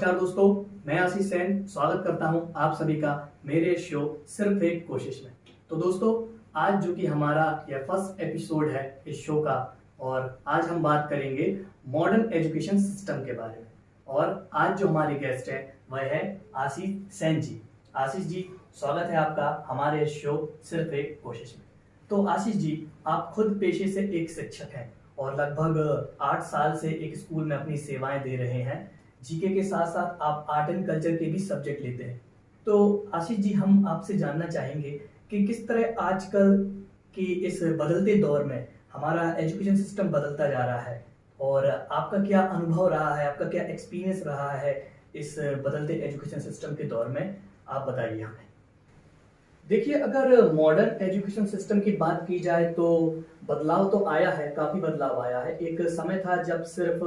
नमस्कार दोस्तों, मैं आशीष सेन स्वागत करता हूं आप सभी का मेरे शो सिर्फ एक कोशिश में। तो दोस्तों, आज जो कि हमारा यह फर्स्ट एपिसोड है इस शो का, और आज हम बात करेंगे मॉडर्न एजुकेशन सिस्टम के बारे में। और आज जो हमारे गेस्ट है वह है आशीष सेन जी। आशीष जी, स्वागत है आपका हमारे इस शो सिर्फ एक कोशिश में। तो आशीष जी, आप खुद पेशे से एक शिक्षक हैं और लगभग 8 साल से एक स्कूल में अपनी सेवाएं दे रहे हैं। जीके के साथ साथ आप आर्ट एंड कल्चर के भी सब्जेक्ट लेते हैं। तो आशीष जी, हम आपसे जानना चाहेंगे कि किस तरह आजकल की इस बदलते दौर में हमारा एजुकेशन सिस्टम बदलता जा रहा है, और आपका क्या अनुभव रहा है, आपका क्या एक्सपीरियंस रहा है इस बदलते एजुकेशन सिस्टम के दौर में, आप बताइए हमें। देखिए, अगर मॉडर्न एजुकेशन सिस्टम की बात की जाए तो बदलाव तो आया है, काफ़ी बदलाव आया है। एक समय था जब सिर्फ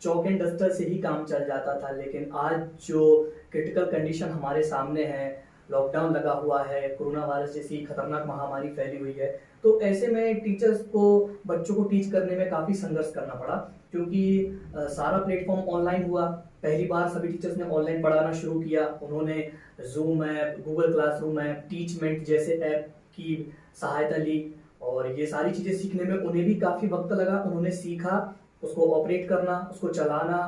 चॉक एंड डस्टर से ही काम चल जाता था, लेकिन आज जो क्रिटिकल कंडीशन हमारे सामने है, लॉकडाउन लगा हुआ है, कोरोना वायरस जैसी खतरनाक महामारी फैली हुई है, तो ऐसे में टीचर्स को बच्चों को टीच करने में काफ़ी संघर्ष करना पड़ा, क्योंकि सारा प्लेटफॉर्म ऑनलाइन हुआ। पहली बार सभी टीचर्स ने ऑनलाइन पढ़ाना शुरू किया। उन्होंने zoom app, Google classroom app, Teachmint जैसे ऐप की सहायता ली, और ये सारी चीज़ें सीखने में उन्हें भी काफ़ी वक्त लगा। उन्होंने सीखा उसको ऑपरेट करना, उसको चलाना,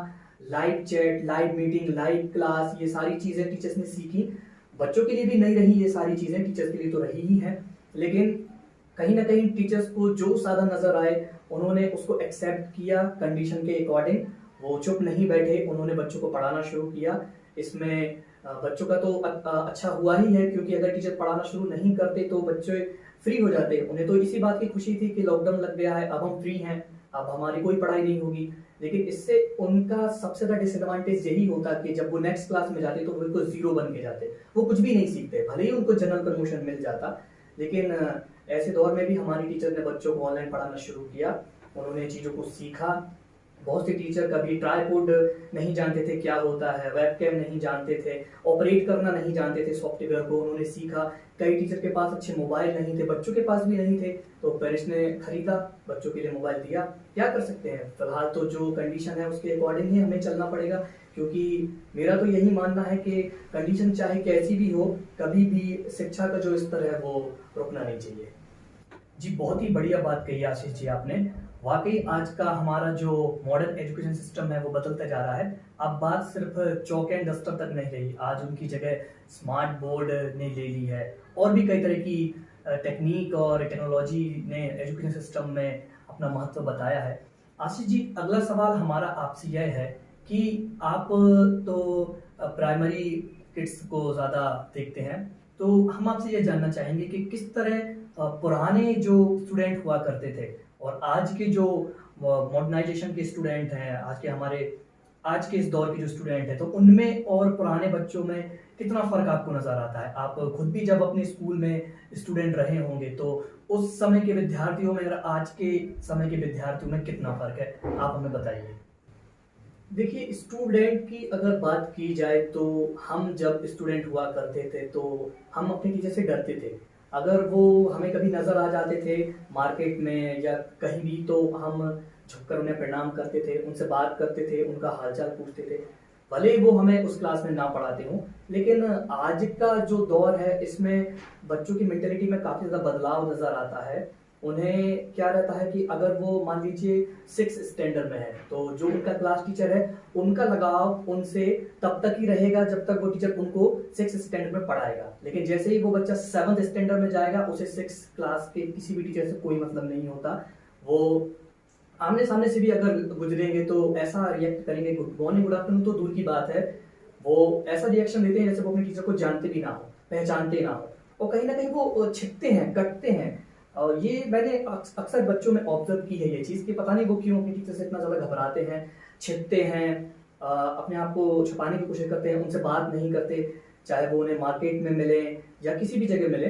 live chat, live meeting, live class, ये सारी चीज़ें टीचर्स ने सीखी। बच्चों के लिए भी नहीं रही ये सारी चीज़ें, टीचर्स के लिए तो रही ही हैं, लेकिन कहीं ना कहीं टीचर्स को जो साधन नज़र आए उन्होंने उसको एक्सेप्ट किया कंडीशन के अकॉर्डिंग। वो चुप नहीं बैठे, उन्होंने बच्चों को पढ़ाना शुरू किया। इसमें बच्चों का तो अच्छा हुआ ही है, क्योंकि अगर टीचर पढ़ाना शुरू नहीं करते तो बच्चे फ्री हो जाते। उन्हें तो इसी बात की खुशी थी कि लॉकडाउन लग गया है, अब हम फ्री हैं, अब हमारी कोई पढ़ाई नहीं होगी। लेकिन इससे उनका सबसे ज़्यादा डिसएडवांटेज यही होता कि जब वो नेक्स्ट क्लास में जाते तो वो बिल्कुल जीरो बन के जाते, वो कुछ भी नहीं सीखते। भले ही उनको जनरल प्रमोशन मिल जाता, लेकिन ऐसे दौर में भी हमारी टीचर ने बच्चों को ऑनलाइन पढ़ाना शुरू किया। उन्होंने चीज़ों को सीखा। बहुत से टीचर कभी ट्राइपॉड नहीं जानते थे क्या होता है, वेबकैम नहीं जानते थे, ऑपरेट करना नहीं जानते थे सॉफ्टवेयर को, उन्होंने सीखा। कई टीचर के पास अच्छे मोबाइल नहीं थे, बच्चों के पास भी नहीं थे, तो पेरेंट्स ने खरीदा, बच्चों के लिए मोबाइल दिया। क्या कर सकते हैं, फिलहाल तो जो कंडीशन है उसके अकॉर्डिंग ही हमें चलना पड़ेगा, क्योंकि मेरा तो यही मानना है कि कंडीशन चाहे कैसी भी हो, कभी भी शिक्षा का जो स्तर है वो रुकना नहीं चाहिए। जी, बहुत ही बढ़िया बात कही आशीष जी आपने। वाकई आज का हमारा जो मॉडर्न एजुकेशन सिस्टम है वो बदलता जा रहा है। अब बात सिर्फ चौक एंड डस्टर तक नहीं रही, आज उनकी जगह स्मार्ट बोर्ड ने ले ली है, और भी कई तरह की टेक्निक और टेक्नोलॉजी ने एजुकेशन सिस्टम में अपना महत्व बताया है। आशीष जी, अगला सवाल हमारा आपसे यह है कि आप तो प्राइमरी किड्स को ज़्यादा देखते हैं, तो हम आपसे यह जानना चाहेंगे कि किस तरह पुराने जो स्टूडेंट हुआ करते थे और आज के जो मॉडर्नाइजेशन के स्टूडेंट हैं, आज के इस दौर के जो स्टूडेंट हैं, तो उनमें और पुराने बच्चों में कितना फ़र्क आपको नज़र आता है? आप खुद भी जब अपने स्कूल में स्टूडेंट रहे होंगे, तो उस समय के विद्यार्थियों में और आज के समय के विद्यार्थियों में कितना फ़र्क है, आप हमें बताइए। देखिए, स्टूडेंट की अगर बात की जाए तो हम जब स्टूडेंट हुआ करते थे तो हम अपने टीचर से डरते थे। अगर वो हमें कभी नज़र आ जाते थे मार्केट में या कहीं भी, तो हम झुककर उन्हें प्रणाम करते थे, उनसे बात करते थे, उनका हालचाल पूछते थे, भले ही वो हमें उस क्लास में ना पढ़ाते हों। लेकिन आज का जो दौर है इसमें बच्चों की मेंटेलिटी में काफ़ी ज़्यादा बदलाव नज़र आता है। उन्हें क्या रहता है कि अगर वो मान लीजिए 6 स्टैंडर्ड में है, तो जो उनका क्लास टीचर है उनका लगाव उनसे तब तक ही रहेगा जब तक वो टीचर उनको 6 स्टैंडर्ड में पढ़ाएगा। लेकिन जैसे ही वो बच्चा 7th स्टैंडर्ड में जाएगा, उसे 6 क्लास के किसी भी टीचर से कोई मतलब नहीं होता। वो आमने सामने से भी अगर गुजरेंगे तो ऐसा रिएक्ट करेंगे, गुड मॉर्निंग गुड आफ्टरनून तो दूर की बात है, वो ऐसा रिएक्शन देते हैं जैसे वो अपने टीचर को जानते भी ना हो, पहचानते ना हो, और कहीं ना कहीं वो छिपते हैं, कटते हैं। और ये मैंने अक्सर बच्चों में ऑब्जर्व की है ये चीज़, कि पता नहीं वो क्यों अपनी टीचर से इतना ज़्यादा घबराते हैं, छिपते हैं, अपने आप को छुपाने की कोशिश करते हैं, उनसे बात नहीं करते, चाहे वो उन्हें मार्केट में मिले या किसी भी जगह मिले।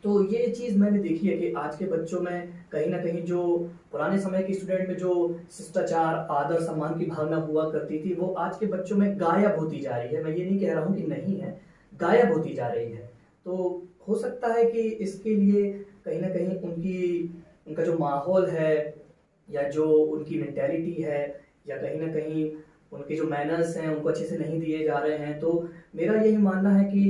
तो ये चीज़ मैंने देखी है कि आज के बच्चों में कहीं ना कहीं जो पुराने समय के स्टूडेंट में जो शिष्टाचार, आदर, सम्मान की भावना हुआ करती थी, वो आज के बच्चों में गायब होती जा रही है। मैं ये नहीं कह रहा हूँ कि नहीं है, गायब होती जा रही है। तो हो सकता है कि इसके लिए कहीं ना कहीं उनका जो माहौल है, या जो उनकी मेंटेलिटी है, या कहीं ना कहीं उनके जो मैनर्स हैं उनको अच्छे से नहीं दिए जा रहे हैं। तो मेरा यही मानना है कि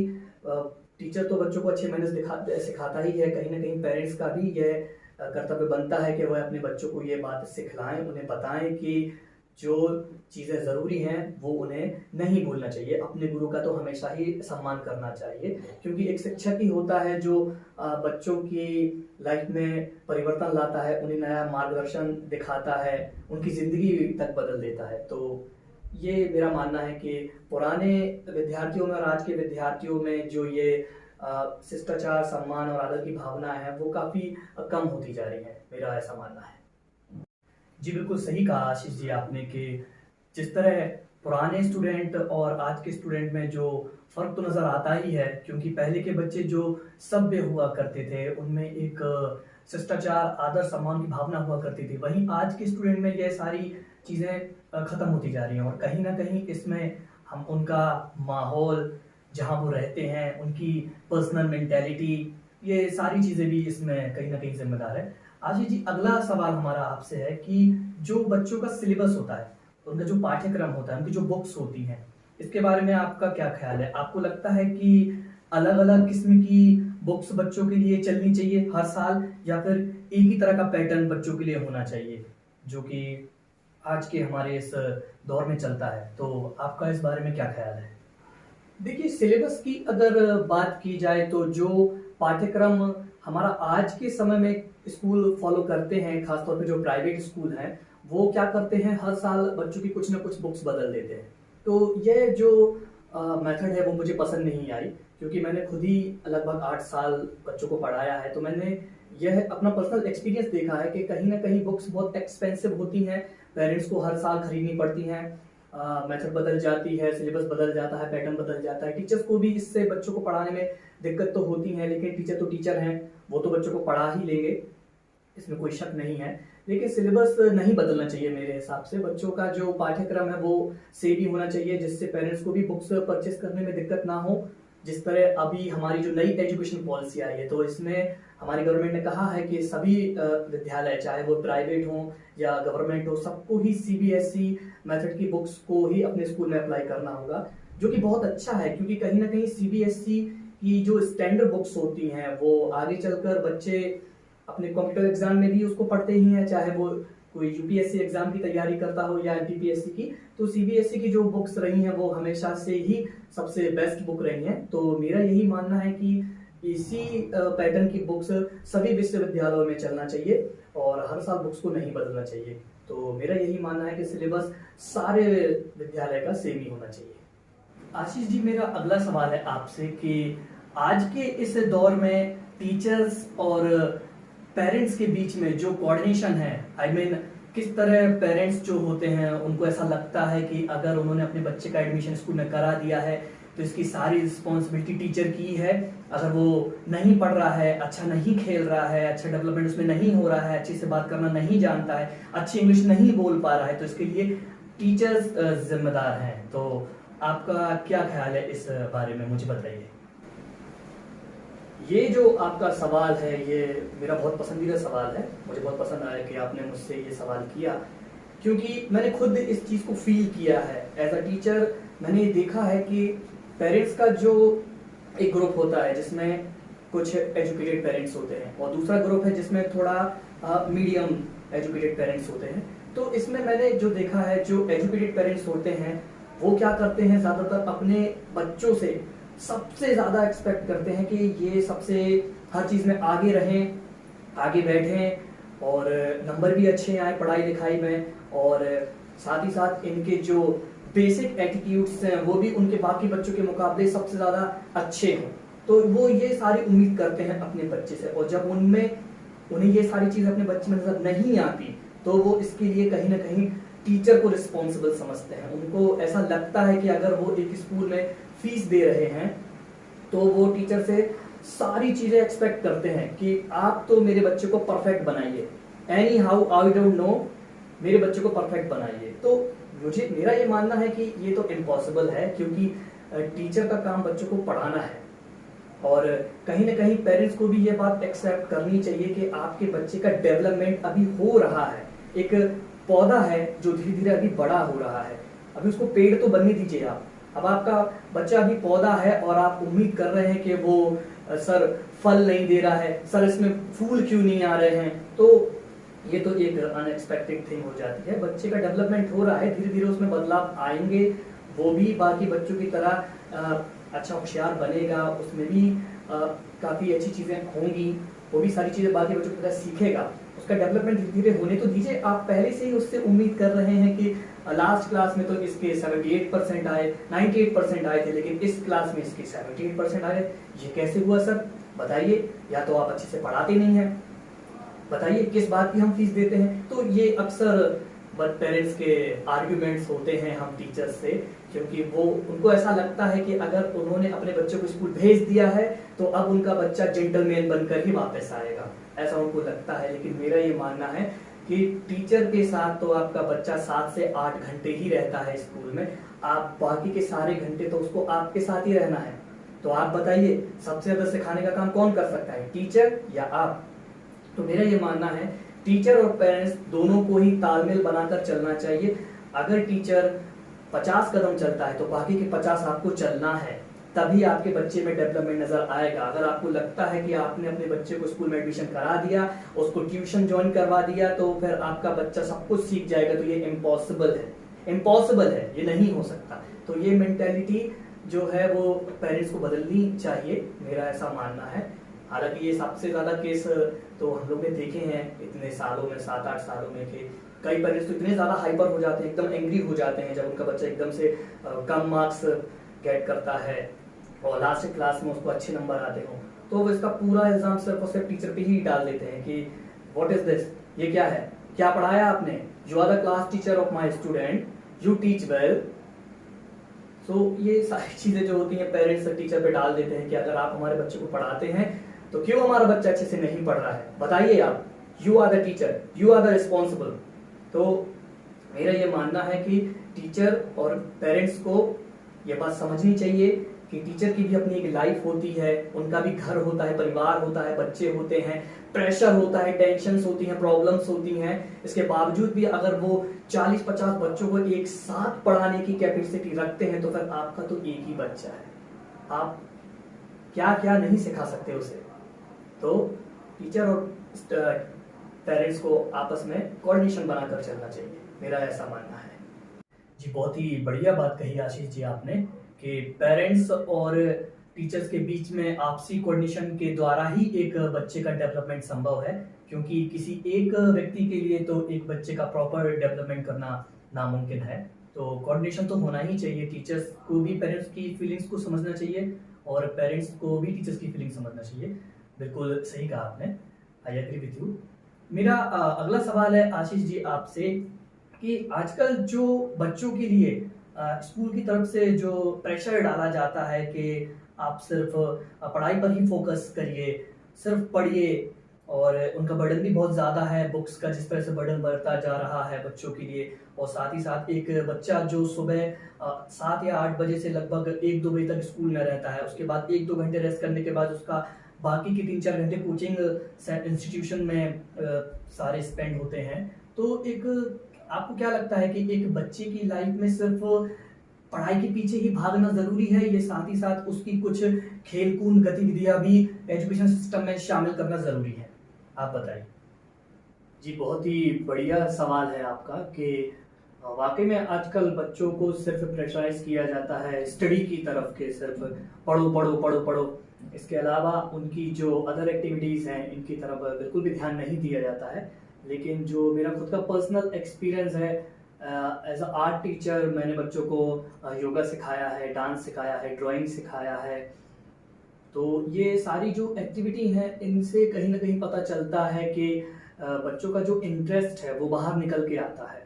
टीचर तो बच्चों को अच्छे मैनर्स सिखाता ही है, कहीं ना कहीं पेरेंट्स का भी यह कर्तव्य बनता है कि वह अपने बच्चों को ये बात सिखलाएं, उन्हें बताएं कि जो चीज़ें ज़रूरी हैं वो उन्हें नहीं भूलना चाहिए। अपने गुरु का तो हमेशा ही सम्मान करना चाहिए, क्योंकि एक शिक्षक ही होता है जो बच्चों की लाइफ में परिवर्तन लाता है, उन्हें नया मार्गदर्शन दिखाता है, उनकी ज़िंदगी तक बदल देता है। तो ये मेरा मानना है कि पुराने विद्यार्थियों में और आज के विद्यार्थियों में जो ये शिष्टाचार, सम्मान और आदर की भावना है वो काफ़ी कम होती जा रही है, मेरा ऐसा मानना है। जी बिल्कुल सही कहा आशीष जी आपने कि जिस तरह पुराने स्टूडेंट और आज के स्टूडेंट में जो फ़र्क तो नज़र आता ही है, क्योंकि पहले के बच्चे जो सभ्य हुआ करते थे उनमें एक शिष्टाचार, आदर, सम्मान की भावना हुआ करती थी। वहीं आज के स्टूडेंट में ये सारी चीज़ें ख़त्म होती जा रही हैं और कहीं ना कहीं इसमें हम उनका माहौल, जहाँ वो रहते हैं, उनकी पर्सनल मेंटेलिटी, ये सारी चीज़ें भी इसमें कहीं ना कहीं जिम्मेदार है। आशीष जी, अगला सवाल हमारा आपसे है कि जो बच्चों का सिलेबस होता है, उनका जो पाठ्यक्रम होता है, उनकी जो बुक्स होती हैं, इसके बारे में आपका क्या ख्याल है? आपको लगता है कि अलग अलग किस्म की बुक्स बच्चों के लिए चलनी चाहिए हर साल, या फिर एक ही तरह का पैटर्न बच्चों के लिए होना चाहिए जो कि आज के हमारे इस दौर में चलता है? तो आपका इस बारे में क्या ख्याल है? देखिए, सिलेबस की अगर बात की जाए तो जो पाठ्यक्रम हमारा आज के समय में स्कूल फॉलो करते हैं, खासतौर पे जो प्राइवेट स्कूल हैं, वो क्या करते हैं, हर साल बच्चों की कुछ ना कुछ बुक्स बदल देते हैं। तो यह जो मेथड है वो मुझे पसंद नहीं आई, क्योंकि मैंने खुद ही लगभग 8 साल बच्चों को पढ़ाया है। तो मैंने यह अपना पर्सनल एक्सपीरियंस देखा है कि कहीं ना कहीं बुक्स बहुत एक्सपेंसिव होती हैं, पेरेंट्स को हर साल खरीदनी पड़ती हैं, मेथड बदल जाती है, सिलेबस बदल जाता है, पैटर्न बदल जाता है। टीचर्स को भी इससे बच्चों को पढ़ाने में दिक्कत तो होती है, लेकिन टीचर तो टीचर हैं, वो तो बच्चों को पढ़ा ही लेंगे, इसमें कोई शक नहीं है। लेकिन सिलेबस नहीं बदलना चाहिए मेरे हिसाब से। बच्चों का जो पाठ्यक्रम है वो सेम ही होना चाहिए, जिससे पेरेंट्स को भी बुक्स परचेस करने में दिक्कत ना हो। जिस तरह अभी हमारी जो नई एजुकेशन पॉलिसी आई है, तो इसमें हमारी गवर्नमेंट ने कहा है कि सभी विद्यालय, चाहे वो प्राइवेट हो या गवर्नमेंट हो, सबको ही सीबीएसई मेथड की बुक्स को ही अपने स्कूल में अप्लाई करना होगा, जो कि बहुत अच्छा है। क्योंकि कहीं ना कहीं सीबीएसई की जो स्टैंडर्ड बुक्स होती हैं वो आगे चलकर बच्चे अपने कॉम्पिटिटिव एग्जाम में भी उसको पढ़ते ही हैं, चाहे वो कोई यूपीएससी एग्जाम की तैयारी करता हो या एमपीपीएससी की। तो सीबीएसई की जो बुक्स रही हैं वो हमेशा से ही सबसे बेस्ट बुक रही हैं। तो मेरा यही मानना है कि इसी पैटर्न की बुक्स सभी विश्वविद्यालयों में चलना चाहिए और हर साल बुक्स को नहीं बदलना चाहिए। तो मेरा यही मानना है कि सिलेबस सारे विद्यालय का सेम ही होना चाहिए। आशीष जी, मेरा अगला सवाल है आपसे कि आज के इस दौर में टीचर्स और पेरेंट्स के बीच में जो कोऑर्डिनेशन है, किस तरह पेरेंट्स जो होते हैं उनको ऐसा लगता है कि अगर उन्होंने अपने बच्चे का एडमिशन स्कूल में करा दिया है तो इसकी सारी रिस्पॉन्सिबिलिटी टीचर की है। अगर वो नहीं पढ़ रहा है, अच्छा नहीं खेल रहा है, अच्छा डेवलपमेंट उसमें नहीं हो रहा है, अच्छे से बात करना नहीं जानता है, अच्छी इंग्लिश नहीं बोल पा रहा है, तो इसके लिए टीचर्स जिम्मेदार हैं। तो आपका क्या ख्याल है इस बारे में, मुझे बताइए। ये जो आपका सवाल है ये मेरा बहुत पसंदीदा सवाल है। मुझे बहुत पसंद आया कि आपने मुझसे ये सवाल किया, क्योंकि मैंने खुद इस चीज़ को फील किया है एज अ टीचर। मैंने देखा है कि पेरेंट्स का जो एक ग्रुप होता है जिसमें कुछ एजुकेटेड पेरेंट्स होते हैं और दूसरा ग्रुप है जिसमें थोड़ा मीडियम एजुकेटेड पेरेंट्स होते हैं। तो इसमें मैंने जो देखा है, जो एजुकेटेड पेरेंट्स होते हैं वो क्या करते हैं, ज़्यादातर अपने बच्चों से सबसे ज़्यादा एक्सपेक्ट करते हैं कि ये सबसे हर चीज़ में आगे रहें, आगे बैठें और नंबर भी अच्छे आए पढ़ाई लिखाई में, और साथ ही साथ इनके जो बेसिक एटीट्यूड्स हैं वो भी उनके बाकी बच्चों के मुकाबले सबसे ज़्यादा अच्छे हों। तो वो ये सारी उम्मीद करते हैं अपने बच्चे से, और जब उन्हें ये सारी चीज़ अपने बच्चे में नजर नहीं आती तो वो इसके लिए कहीं ना कहीं टीचर को रिस्पॉन्सिबल समझते हैं। उनको ऐसा लगता है कि अगर वो एक स्कूल में फीस दे रहे हैं तो वो टीचर से सारी चीज़ें एक्सपेक्ट करते हैं कि आप तो मेरे बच्चे को परफेक्ट बनाइए, any how I don't know, मेरे बच्चे को परफेक्ट बनाइए। तो मेरा ये मानना है कि ये तो इम्पॉसिबल है, क्योंकि टीचर का काम बच्चों को पढ़ाना है और कहीं ना कहीं पेरेंट्स को भी ये बात एक्सेप्ट करनी चाहिए कि आपके बच्चे का डेवलपमेंट अभी हो रहा है। एक पौधा है जो धीरे धीरे अभी बड़ा हो रहा है, अभी उसको पेड़ तो बनने दीजिए आप। अब आपका बच्चा अभी पौधा है और आप उम्मीद कर रहे हैं कि वो सर फल नहीं दे रहा है, सर इसमें फूल क्यों नहीं आ रहे हैं, तो ये तो एक अनएक्सपेक्टेड थिंग हो जाती है। बच्चे का डेवलपमेंट हो रहा है, धीरे धीरे उसमें बदलाव आएंगे, वो भी बाकी बच्चों की तरह अच्छा होशियार बनेगा, उसमें भी काफ़ी अच्छी चीज़ें होंगी, वो भी सारी चीज़ें बाकी बच्चों की तरह सीखेगा, उसका डेवलपमेंट धीरे धीरे होने तो दीजिए। आप पहले से ही उससे उम्मीद कर रहे हैं कि लास्ट क्लास में तो इसके 78% आए, 98% आए थे, लेकिन इस क्लास में इसके 78% आए, ये कैसे हुआ सर बताइए? या तो आप अच्छे से पढ़ाते नहीं हैं, बताइए किस बात की हम फीस देते हैं। तो ये अक्सर पेरेंट्स के आर्ग्यूमेंट्स होते हैं हम टीचर्स से, क्योंकि वो उनको ऐसा लगता है कि अगर उन्होंने अपने बच्चे को स्कूल भेज दिया है तो अब उनका बच्चा जेंटलमैन बनकर ही वापस आएगा, ऐसा उनको लगता है। लेकिन मेरा ये मानना है कि टीचर के साथ तो आपका बच्चा 7 से 8 घंटे ही रहता है स्कूल में, आप बाकी के सारे घंटे तो उसको आपके साथ ही रहना है। तो आप बताइए सबसे ज्यादा सिखाने का काम कौन कर सकता है, टीचर या आप? तो मेरा ये मानना है टीचर और पेरेंट्स दोनों को ही तालमेल बनाकर चलना चाहिए। अगर टीचर 50 कदम चलता है तो बाकी के 50 आपको चलना है, तभी आपके बच्चे में डेवलपमेंट नजर आएगा। अगर आपको लगता है कि आपने अपने बच्चे को स्कूल में एडमिशन करा दिया, उसको ट्यूशन ज्वाइन करवा दिया, तो फिर आपका बच्चा सब कुछ सीख जाएगा, तो ये इम्पॉसिबल है, इम्पॉसिबल है, ये नहीं हो सकता। तो ये मेंटेलिटी जो है वो पेरेंट्स को बदलनी चाहिए, मेरा ऐसा मानना है। हालांकि ये सबसे ज्यादा केस तो हम लोग ने देखे हैं इतने सालों में, 7-8 सालों में, कि कई पेरेंट्स तो इतने ज्यादा हाइपर हो जाते हैं, एकदम एंग्री हो जाते हैं जब उनका बच्चा एकदम से कम मार्क्स गेट करता है और लास्ट क्लास में उसको अच्छे नंबर आते हो, तो वो इसका पूरा इल्जाम सिर्फ और सिर्फ टीचर पे ही डाल देते हैं कि व्हाट इज दिस, ये क्या है, क्या पढ़ाया आपने, you are the class teacher of my student, you teach well. So ये सारी चीजें जो होती हैं पेरेंट्स टीचर पे डाल देते हैं कि अगर आप हमारे बच्चे को पढ़ाते हैं तो क्यों हमारा बच्चा अच्छे से नहीं पढ़ रहा है, बताइए आप, you are the teacher, you are the responsible. तो मेरा ये मानना है कि टीचर और पेरेंट्स को ये बात समझनी चाहिए कि टीचर की भी अपनी एक लाइफ होती है, उनका भी घर होता है, परिवार होता है, बच्चे होते हैं, प्रेशर होता है, टेंशन्स होती हैं, प्रॉब्लम्स होती हैं। इसके बावजूद भी अगर वो 40-50 बच्चों को एक साथ पढ़ाने की कैपेसिटी रखते हैं तो फिर आपका तो एक ही बच्चा है, आप क्या क्या नहीं सिखा सकते उसे। तो टीचर और पेरेंट्स को आपस में कोऑर्डिनेशन बनाकर चलना चाहिए, मेरा ऐसा मानना है। जी बहुत ही बढ़िया बात कही आशीष जी आपने कि पेरेंट्स और टीचर्स के बीच में आपसी कोऑर्डिनेशन के द्वारा ही एक बच्चे का डेवलपमेंट संभव है, क्योंकि किसी एक व्यक्ति के लिए तो एक बच्चे का प्रॉपर डेवलपमेंट करना नामुमकिन है। तो कोऑर्डिनेशन तो होना ही चाहिए, टीचर्स को भी पेरेंट्स की फीलिंग्स को समझना चाहिए और पेरेंट्स को भी टीचर्स की फीलिंग समझना चाहिए। बिल्कुल सही कहा आपने, आई एग्री विथ यू। मेरा अगला सवाल है आशीष जी आपसे कि आजकल जो बच्चों के लिए स्कूल की तरफ से जो प्रेशर डाला जाता है कि आप सिर्फ पढ़ाई पर ही फोकस करिए, सिर्फ पढ़िए, और उनका बर्डन भी बहुत ज़्यादा है बुक्स का, जिस तरह से बर्डन बढ़ता जा रहा है बच्चों के लिए, और साथ ही साथ एक बच्चा जो सुबह 7 या 8 बजे से लगभग 1-2 बजे तक स्कूल में रहता है, उसके बाद 1-2 घंटे रेस्ट करने के बाद उसका बाकी के 3-4 घंटे कोचिंग इंस्टीट्यूशन में सारे स्पेंड होते हैं। तो एक आपको क्या लगता है कि एक बच्चे की लाइफ में सिर्फ पढ़ाई के पीछे ही भागना जरूरी है, ये साथ ही साथ उसकी कुछ खेलकूद गतिविधियां भी एजुकेशन सिस्टम में शामिल करना जरूरी है, आप बताइए। जी बहुत ही बढ़िया सवाल है आपका कि वाकई में आजकल बच्चों को सिर्फ प्रेशराइज किया जाता है स्टडी की तरफ के, सिर्फ पढ़ो पढ़ो पढ़ो पढ़ो, इसके अलावा उनकी जो अदर एक्टिविटीज़ हैं इनकी तरफ बिल्कुल भी ध्यान नहीं दिया जाता है। लेकिन जो मेरा खुद का पर्सनल एक्सपीरियंस है, एज अ आर्ट टीचर मैंने बच्चों को योगा सिखाया है, डांस सिखाया है, ड्राइंग सिखाया है। तो ये सारी जो एक्टिविटी हैं इनसे कहीं ना कहीं पता चलता है कि बच्चों का जो इंटरेस्ट है वो बाहर निकल के आता है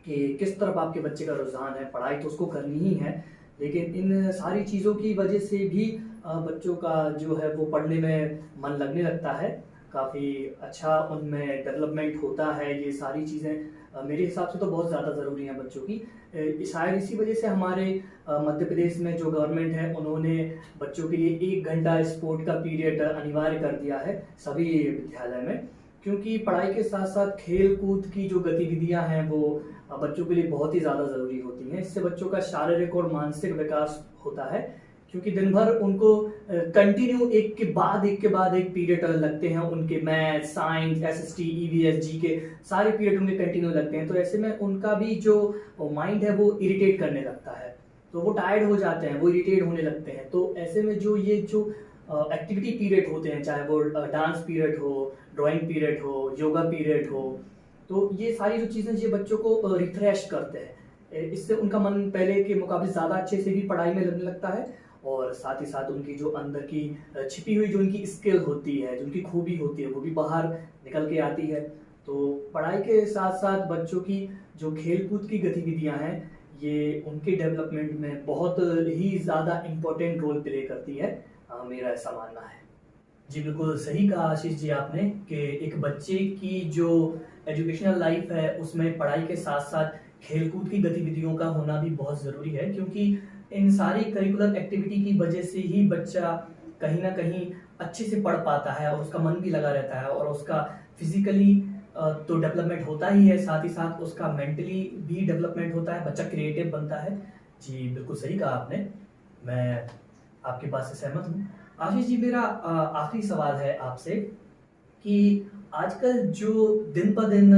कि किस तरफ आपके बच्चे का रुझान है। पढ़ाई तो उसको करनी ही है, लेकिन इन सारी चीज़ों की वजह से भी बच्चों का जो है वो पढ़ने में मन लगने लगता है, काफ़ी अच्छा उनमें डेवलपमेंट होता है। ये सारी चीज़ें मेरे हिसाब से तो बहुत ज़्यादा ज़रूरी हैं बच्चों की। शायद इसी वजह से हमारे मध्य प्रदेश में जो गवर्नमेंट है उन्होंने बच्चों के लिए 1 घंटा स्पोर्ट का पीरियड अनिवार्य कर दिया है सभी विद्यालय में। क्योंकि पढ़ाई के साथ साथ खेल कूद की जो गतिविधियां हैं वो बच्चों के लिए बहुत ही ज़्यादा ज़रूरी होती हैं। इससे बच्चों का शारीरिक और मानसिक विकास होता है, क्योंकि दिन भर उनको कंटिन्यू एक के बाद एक पीरियड लगते हैं। उनके math, science, SST, EVS, GK सारे पीरियड उनके कंटिन्यू लगते हैं। तो ऐसे में उनका भी जो माइंड है वो इरिटेट करने लगता है, तो वो टायर्ड हो जाते हैं, वो इरिटेट होने लगते हैं। तो ऐसे में जो एक्टिविटी पीरियड होते हैं, चाहे वो डांस पीरियड हो, ड्राइंग पीरियड हो, योगा पीरियड हो, तो ये सारी जो चीज़ें ये बच्चों को रिफ्रेश करते हैं। इससे उनका मन पहले के मुकाबले ज़्यादा अच्छे से भी पढ़ाई में लगने लगता है, और साथ ही साथ उनकी जो अंदर की छिपी हुई जो उनकी स्किल होती है, जो उनकी खूबी होती है, वो भी बाहर निकल के आती है। तो पढ़ाई के साथ साथ बच्चों की जो खेल कूद की गतिविधियां हैं, ये उनके डेवलपमेंट में बहुत ही ज़्यादा इम्पोर्टेंट रोल प्ले करती है, मेरा ऐसा मानना है। जी बिल्कुल सही कहा आशीष जी आपने कि एक बच्चे की जो एजुकेशनल लाइफ है उसमें पढ़ाई के साथ साथ खेलकूद की गतिविधियों का होना भी बहुत ज़रूरी है, क्योंकि इन सारी करिकुलर एक्टिविटी की वजह से ही बच्चा कहीं ना कहीं अच्छे से पढ़ पाता है, और उसका मन भी लगा रहता है, और उसका फिजिकली तो डेवलपमेंट होता ही है, साथ ही साथ उसका मेंटली भी डेवलपमेंट होता है, बच्चा क्रिएटिव बनता है। जी बिल्कुल सही कहा आपने, मैं आपकी बात से सहमत हूँ। आशीष जी, मेरा आखिरी सवाल है आपसे कि आजकल जो दिन ब दिन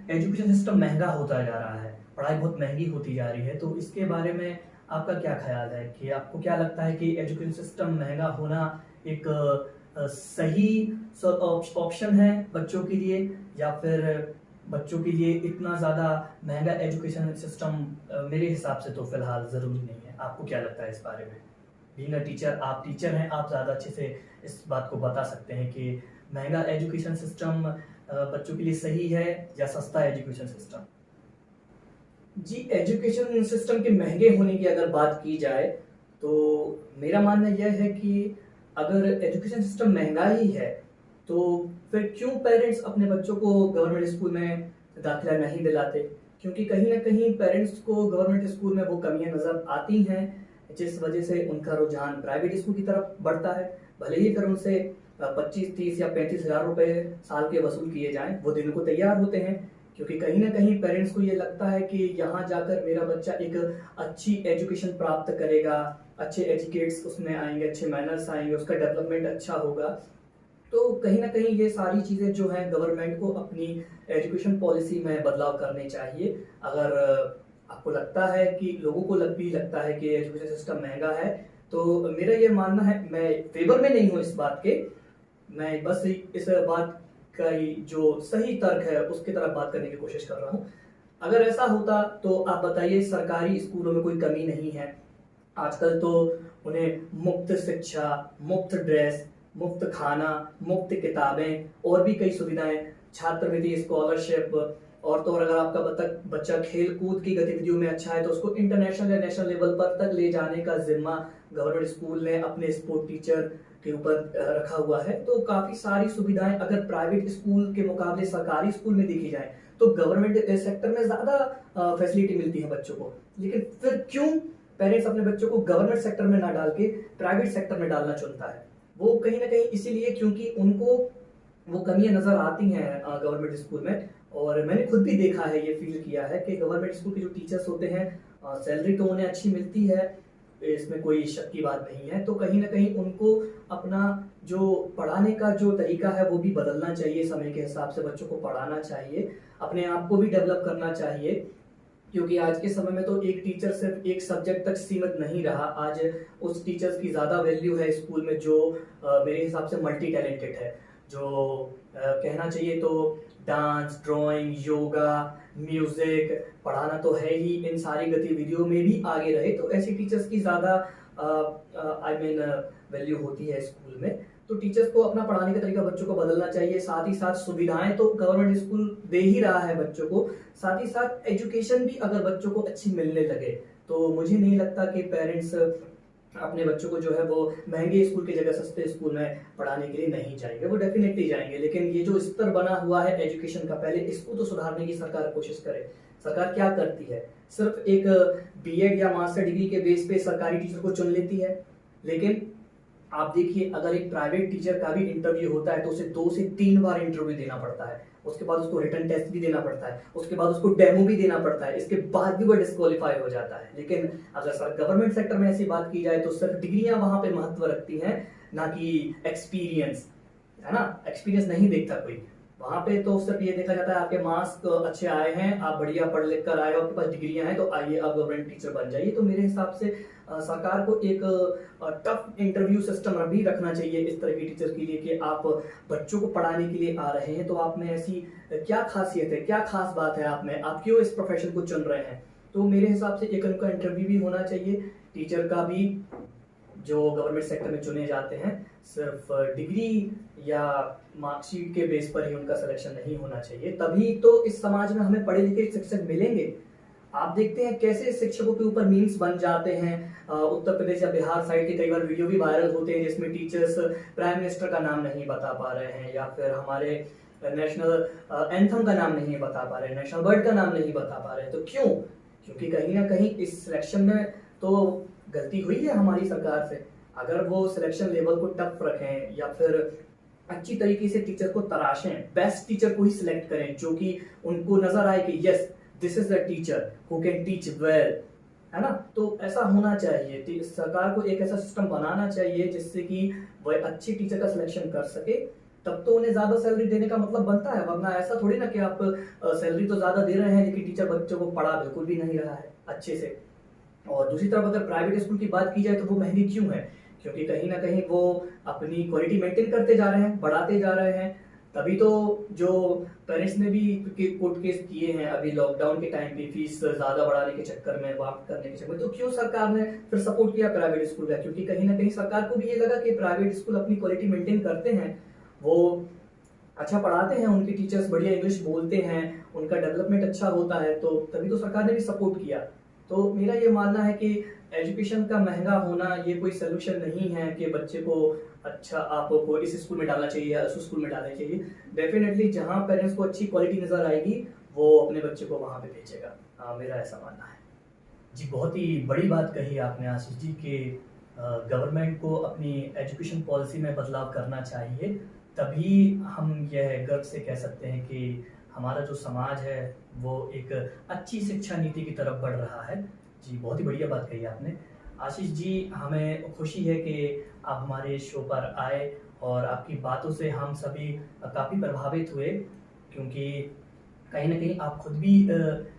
एजुकेशन सिस्टम महंगा होता जा रहा है, पढ़ाई बहुत महंगी होती जा रही है, तो इसके बारे में आपका क्या ख्याल है कि आपको क्या लगता है कि एजुकेशन सिस्टम महंगा होना एक सही ऑप्शन है बच्चों के लिए, या फिर बच्चों के लिए इतना ज़्यादा महंगा एजुकेशन सिस्टम मेरे हिसाब से तो फिलहाल ज़रूरी नहीं है। आपको क्या लगता है इस बारे में? बीइंग अ टीचर, आप टीचर हैं, आप ज़्यादा अच्छे से इस बात को बता सकते हैं कि महंगा एजुकेशन सिस्टम बच्चों के लिए सही है या सस्ता एजुकेशन सिस्टम? जी, एजुकेशन सिस्टम के महंगे होने की अगर बात की जाए, तो मेरा मानना यह है कि अगर एजुकेशन सिस्टम महंगा ही है, तो फिर क्यों पेरेंट्स अपने बच्चों को गवर्नमेंट स्कूल में दाखिला नहीं दिलाते? क्योंकि कहीं ना कहीं पेरेंट्स को गवर्नमेंट स्कूल में वो कमियां नज़र आती हैं, जिस वजह से उनका रुझान प्राइवेट स्कूल की तरफ बढ़ता है। भले ही फिर उनसे 25, 30 या 35 हज़ार रुपए साल के वसूल किए जाएं, वो देने को तैयार होते हैं, क्योंकि कहीं ना कहीं पेरेंट्स को ये लगता है कि यहाँ जाकर मेरा बच्चा एक अच्छी एजुकेशन प्राप्त करेगा, अच्छे एजुकेट्स उसमें आएंगे, अच्छे मैनर्स आएंगे, उसका डेवलपमेंट अच्छा होगा। तो कहीं ना कहीं ये सारी चीज़ें जो हैं गवर्नमेंट को अपनी एजुकेशन पॉलिसी में बदलाव करने चाहिए। अगर आपको लगता है कि लोगों को भी लगता है कि एजुकेशन सिस्टम महंगा है, तो मेरा ये मानना है, मैं फेवर में नहीं हूँ इस बात के, मैं बस इस बात का ही जो सही तर्क है उसकी तरफ बात करने की कोशिश कर रहा हूँ। अगर ऐसा होता तो आप बताइए, सरकारी स्कूलों में कोई कमी नहीं है? आजकल तो उन्हें मुफ्त शिक्षा, मुफ्त ड्रेस, मुफ्त खाना, मुफ्त किताबें और भी कई सुविधाएं, छात्रवृत्ति, स्कॉलरशिप, और तो और अगर आपका बच्चा खेल कूद की गतिविधियों में अच्छा है तो उसको इंटरनेशनल या नेशनल लेवल पर तक ले जाने का जिम्मा गवर्नमेंट स्कूल ने अपने स्पोर्ट टीचर के ऊपर रखा हुआ है। तो काफी सारी सुविधाएं अगर प्राइवेट स्कूल के मुकाबले सरकारी स्कूल में देखी जाए तो गवर्नमेंट सेक्टर में ज्यादा फैसिलिटी मिलती है बच्चों को। लेकिन फिर क्यों पेरेंट्स अपने बच्चों को गवर्नमेंट सेक्टर में ना डाल के प्राइवेट सेक्टर में डालना चुनता है? वो कहीं ना कहीं इसीलिए क्योंकि उनको वो कमियां नजर आती हैं गवर्नमेंट स्कूल में। और मैंने खुद भी देखा है, ये फील किया है कि गवर्नमेंट स्कूल के जो टीचर्स होते हैं, सैलरी तो उन्हें अच्छी मिलती है, इसमें कोई शक की बात नहीं है। तो कहीं ना कहीं उनको अपना जो पढ़ाने का जो तरीका है वो भी बदलना चाहिए, समय के हिसाब से बच्चों को पढ़ाना चाहिए, अपने आप को भी डेवलप करना चाहिए। क्योंकि आज के समय में तो एक टीचर सिर्फ एक सब्जेक्ट तक सीमित नहीं रहा, आज उस टीचर्स की ज़्यादा वैल्यू है स्कूल में जो मेरे हिसाब से मल्टी टैलेंटेड है, जो कहना चाहिए तो डांस, ड्राइंग, योगा, म्यूजिक पढ़ाना तो है ही, इन सारी गतिविधियों में भी आगे रहे, तो ऐसे टीचर्स की ज़्यादा आई मीन वैल्यू होती है स्कूल में। तो टीचर्स को अपना पढ़ाने का तरीका बच्चों को बदलना चाहिए। साथ ही साथ सुविधाएं तो गवर्नमेंट स्कूल दे ही रहा है बच्चों को, साथ ही साथ एजुकेशन भी अगर बच्चों को अच्छी मिलने लगे तो मुझे नहीं लगता कि पेरेंट्स अपने बच्चों को जो है वो महंगे स्कूल की जगह सस्ते स्कूल में पढ़ाने के लिए नहीं जाएंगे, वो डेफिनेटली जाएंगे। लेकिन ये जो स्तर बना हुआ है एजुकेशन का, पहले इसको तो सुधारने की सरकार कोशिश करे। सरकार क्या करती है, सिर्फ एक बीएड या मास्टर डिग्री के बेस पे सरकारी टीचर को चुन लेती है, लेकिन आप देखिए, अगर एक प्राइवेट टीचर का भी इंटरव्यू होता है तो उसे 2 से 3 बार इंटरव्यू देना पड़ता है, उसके बाद उसको रिटन टेस्ट भी देना पड़ता है, उसके बाद उसको डेमो भी देना पड़ता है, इसके बाद भी वो डिस्क्वालीफाई हो जाता है। लेकिन अगर सर गवर्नमेंट सेक्टर में ऐसी बात की जाए तो सिर्फ डिग्रियां वहां पे महत्व रखती हैं, ना कि एक्सपीरियंस, है ना। एक्सपीरियंस नहीं देखता कोई वहां पे, तो सिर्फ ये देखा जाता है आपके मार्क्स अच्छे आए हैं, आप बढ़िया पढ़ लिख कर आए हो, आपके पास डिग्रियां हैं, तो आइए आप गवर्नमेंट टीचर बन जाइए। तो मेरे हिसाब से सरकार को एक टफ इंटरव्यू सिस्टम भी रखना चाहिए इस तरह के टीचर के लिए कि आप बच्चों को पढ़ाने के लिए आ रहे हैं, तो आप में ऐसी क्या खासियत है, क्या खास बात है आप में, आप क्यों इस प्रोफेशन को चुन रहे हैं। तो मेरे हिसाब से एक उनका इंटरव्यू भी होना चाहिए, टीचर का भी, जो गवर्नमेंट सेक्टर में चुने जाते हैं। सिर्फ डिग्री या मार्कशीट के बेस पर ही उनका सिलेक्शन नहीं होना चाहिए, तभी तो इस समाज में हमें पढ़े लिखे शिक्षक मिलेंगे। आप देखते हैं कैसे शिक्षकों के ऊपर मीम्स बन जाते हैं, उत्तर प्रदेश या बिहार साइड के कई बार वीडियो भी वायरल होते हैं जिसमें टीचर्स प्राइम मिनिस्टर का नाम नहीं बता पा रहे हैं, या फिर हमारे नेशनल एंथम का नाम नहीं बता पा रहे हैं, नेशनल बर्ड का नाम नहीं बता पा रहे हैं। तो क्यों? क्योंकि कहीं ना कहीं इस सिलेक्शन में तो गलती हुई है हमारी सरकार से। अगर वो सिलेक्शन लेवल को टफ रखें या फिर अच्छी तरीके से टीचर को तराशें, बेस्ट टीचर को ही सिलेक्ट करें जो कि उनको नजर आए कि yes this is the teacher who can teach well, है ना। तो ऐसा होना चाहिए, सरकार को एक ऐसा सिस्टम बनाना चाहिए जिससे कि वह अच्छे टीचर का सिलेक्शन कर सके, तब तो उन्हें ज्यादा सैलरी देने का मतलब बनता है। वरना ऐसा थोड़ी ना कि आप सैलरी तो ज्यादा दे रहे हैं लेकिन टीचर बच्चों को पढ़ा बिल्कुल भी नहीं रहा है अच्छे से। और दूसरी तरफ अगर प्राइवेट स्कूल की बात की जाए तो वो महंगी क्यों है? क्योंकि कहीं ना कहीं वो अपनी क्वालिटी मेंटेन करते जा रहे हैं, बढ़ाते जा रहे हैं। तभी तो जो पेरेंट्स ने भी कोर्ट केस किए हैं अभी लॉकडाउन के टाइम पे फीस ज्यादा बढ़ाने के चक्कर में, वापस करने के चक्कर में, तो क्यों सरकार ने फिर सपोर्ट किया प्राइवेट स्कूल का? क्योंकि कहीं ना कहीं सरकार को भी ये लगा कि प्राइवेट स्कूल अपनी क्वालिटी मेंटेन करते हैं, वो अच्छा पढ़ाते हैं, उनके टीचर्स बढ़िया इंग्लिश बोलते हैं, उनका डेवलपमेंट अच्छा होता है, तो तभी तो सरकार ने भी सपोर्ट किया। तो मेरा ये मानना है कि एजुकेशन का महंगा होना ये कोई सोल्यूशन नहीं है कि बच्चे को अच्छा आपको इस स्कूल में डालना चाहिए या उस स्कूल में डालना चाहिए। डेफिनेटली जहाँ पेरेंट्स को अच्छी क्वालिटी नजर आएगी वो अपने बच्चे को वहाँ पे भेजेगा, मेरा ऐसा मानना है। जी, बहुत ही बड़ी बात कही आपने आशीष जी कि गवर्नमेंट को अपनी एजुकेशन पॉलिसी में बदलाव करना चाहिए, तभी हम यह गर्व से कह सकते हैं कि हमारा जो समाज है वो एक अच्छी शिक्षा नीति की तरफ बढ़ रहा है। जी, बहुत ही बढ़िया बात कही आपने आशीष जी। हमें खुशी है कि आप हमारे शो पर आए और आपकी बातों से हम सभी काफ़ी प्रभावित हुए, क्योंकि कहीं ना कहीं आप खुद भी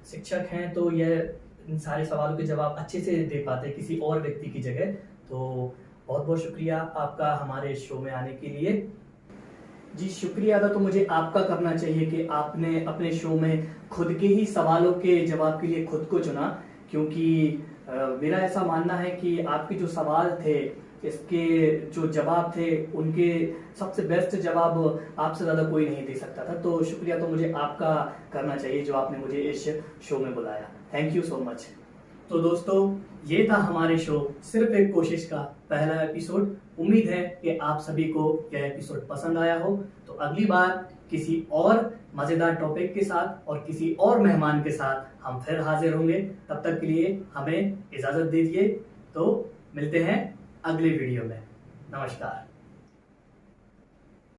शिक्षक हैं, तो यह इन सारे सवालों के जवाब अच्छे से दे पाते किसी और व्यक्ति की जगह। तो बहुत बहुत शुक्रिया आपका हमारे शो में आने के लिए। जी, शुक्रिया अदा तो मुझे आपका करना चाहिए कि आपने अपने शो में खुद के ही सवालों के जवाब के लिए खुद को चुना, क्योंकि मेरा ऐसा मानना है कि आपके जो सवाल थे, इसके जो जवाब थे, उनके सबसे बेस्ट जवाब आपसे ज़्यादा कोई नहीं दे सकता था। तो शुक्रिया तो मुझे आपका करना चाहिए जो आपने मुझे इस शो में बुलाया। Thank you so much. तो दोस्तों, ये था हमारे शो सिर्फ एक कोशिश का पहला एपिसोड। उम्मीद है कि आप सभी को यह एपिसोड पसंद आया हो। तो अगली बार किसी और मजेदार टॉपिक के साथ और किसी और मेहमान के साथ हम फिर हाजिर होंगे। तब तक के लिए हमें इजाजत दीजिए। तो मिलते हैं अगले वीडियो में। नमस्कार।